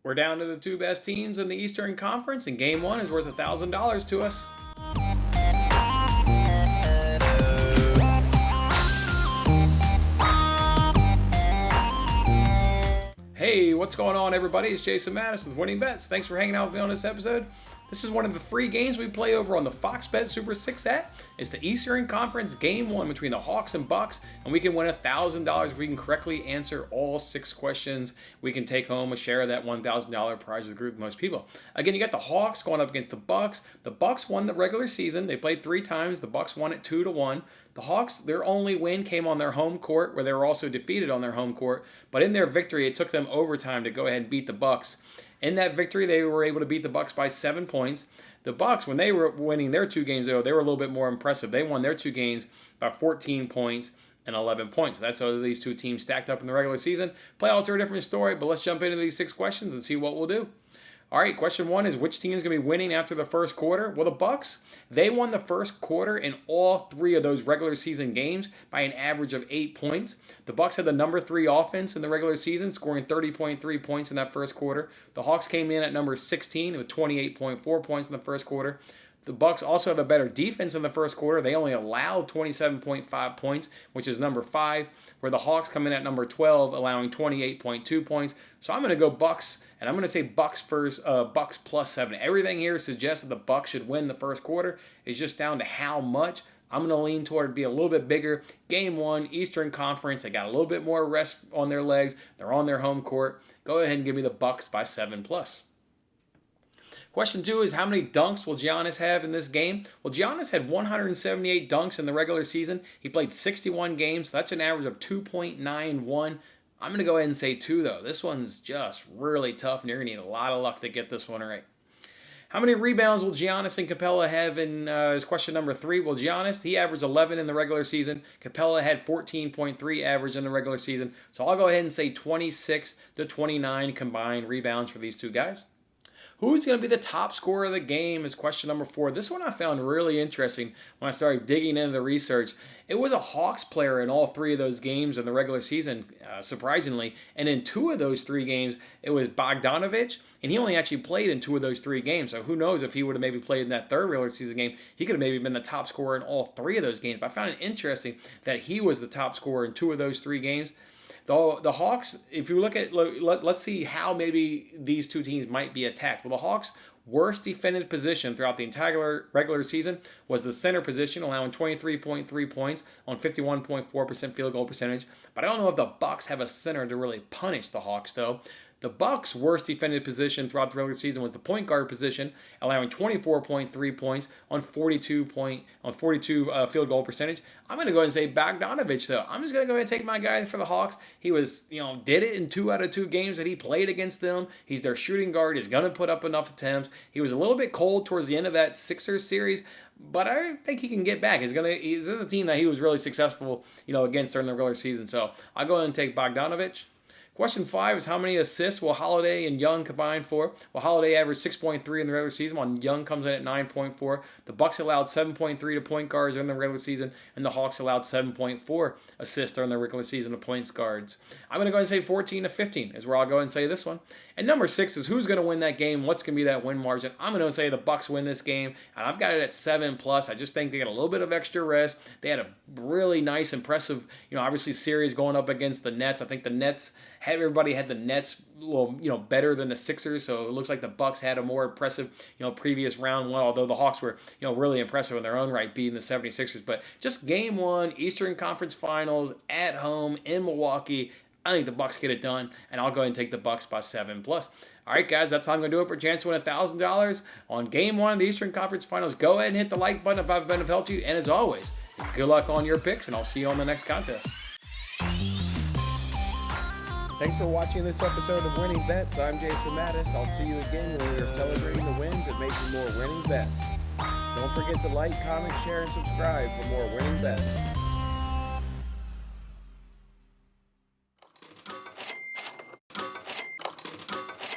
We're down to the two best teams in the Eastern Conference, and game one is worth $1,000 to us. Hey, what's going on, everybody? It's Jason Mattis with Winning Bets. Thanks for hanging out with me on this episode. This is one of the free games we play over on the Fox Bet Super 6 app. It's the Eastern Conference Game 1 between the Hawks and Bucks, and we can win $1,000 if we can correctly answer all 6 questions. We can take home a share of that $1,000 prize with the group of most people. Again, you got the Hawks going up against the Bucks. The Bucks won the regular season. They played 3 times. The Bucks won it 2-1. The Hawks, their only win came on their home court, where they were also defeated on their home court. But in their victory, it took them overtime to go ahead and beat the Bucks. In that victory, they were able to beat the Bucks by 7 points. The Bucks, when they were winning their 2 games, though, they were a little bit more impressive. They won their 2 games by 14 points and 11 points. That's how these 2 teams stacked up in the regular season. Playoffs are a different story, but let's jump into these 6 questions and see what we'll do. All right, question 1 is which team is going to be winning after the first quarter? Well, the Bucks, they won the first quarter in all 3 of those regular season games by an average of 8 points. The Bucks had the number 3 offense in the regular season, scoring 30.3 points in that first quarter. The Hawks came in at number 16 with 28.4 points in the first quarter. The Bucks also have a better defense in the first quarter. They only allowed 27.5 points, which is number 5, where the Hawks come in at number 12, allowing 28.2 points. So I'm going to go Bucks, and I'm going to say Bucks first, Bucks plus 7. Everything here suggests that the Bucks should win the first quarter. It's just down to how much. I'm going to lean toward be a little bit bigger. Game 1, Eastern Conference. They got a little bit more rest on their legs. They're on their home court. Go ahead and give me the Bucks by 7 plus. Question 2 is how many dunks will Giannis have in this game? Well, Giannis had 178 dunks in the regular season. He played 61 games. So that's an average of 2.91. I'm going to go ahead and say 2, though. This one's just really tough, and you're going to need a lot of luck to get this one right. How many rebounds will Giannis and Capella have in is question number 3? Well, Giannis, he averaged 11 in the regular season. Capella had 14.3 average in the regular season. So I'll go ahead and say 26 to 29 combined rebounds for these 2 guys. Who's going to be the top scorer of the game is question number 4. This one I found really interesting when I started digging into the research. It was a Hawks player in all 3 of those games in the regular season, surprisingly. And in 2 of those 3 games, it was Bogdanovich, and he only actually played in 2 of those 3 games. So who knows if he would have maybe played in that 3rd regular season game, he could have maybe been the top scorer in all 3 of those games. But I found it interesting that he was the top scorer in 2 of those 3 games. The Hawks, if you look at, let's see how maybe these 2 teams might be attacked. Well, the Hawks' worst defended position throughout the entire regular season was the center position, allowing 23.3 points on 51.4% field goal percentage. But I don't know if the Bucks have a center to really punish the Hawks, though. The Bucks' worst defended position throughout the regular season was the point guard position, allowing 24.3 points on 42 field goal percentage. I'm going to go ahead and say Bogdanovich, though. I'm just going to go ahead and take my guy for the Hawks. He was, did it in 2 out of 2 games that he played against them. He's their shooting guard. He's going to put up enough attempts. He was a little bit cold towards the end of that Sixers series, but I think he can get back. This is a team that he was really successful, against during the regular season. So I'll go ahead and take Bogdanovich. Question 5 is how many assists will Holiday and Young combine for? Well, Holiday averaged 6.3 in the regular season, while Young comes in at 9.4. The Bucks allowed 7.3 to point guards during the regular season, and the Hawks allowed 7.4 assists during the regular season to point guards. I'm going to go ahead and say 14 to 15 is where I'll go ahead and say this one. And number 6 is who's going to win that game? What's going to be that win margin? I'm going to say the Bucks win this game, and I've got it at 7 plus. I just think they got a little bit of extra rest. They had a really nice, impressive, obviously series going up against the Nets. I think the Nets everybody had the Nets a little, better than the Sixers, so it looks like the Bucks had a more impressive, previous round one, although the Hawks were, really impressive in their own right, beating the 76ers. But just game 1, Eastern Conference Finals, at home, in Milwaukee, I think the Bucks get it done, and I'll go ahead and take the Bucks by 7 plus. All right, guys, that's how I'm going to do it for a chance to win $1,000 on game 1 of the Eastern Conference Finals. Go ahead and hit the like button if I've been of help to you, and as always, good luck on your picks, and I'll see you on the next contest. Thanks for watching this episode of Winning Bets. I'm Jason Mattis. I'll see you again when we are celebrating the wins and making more winning bets. Don't forget to like, comment, share, and subscribe for more winning bets.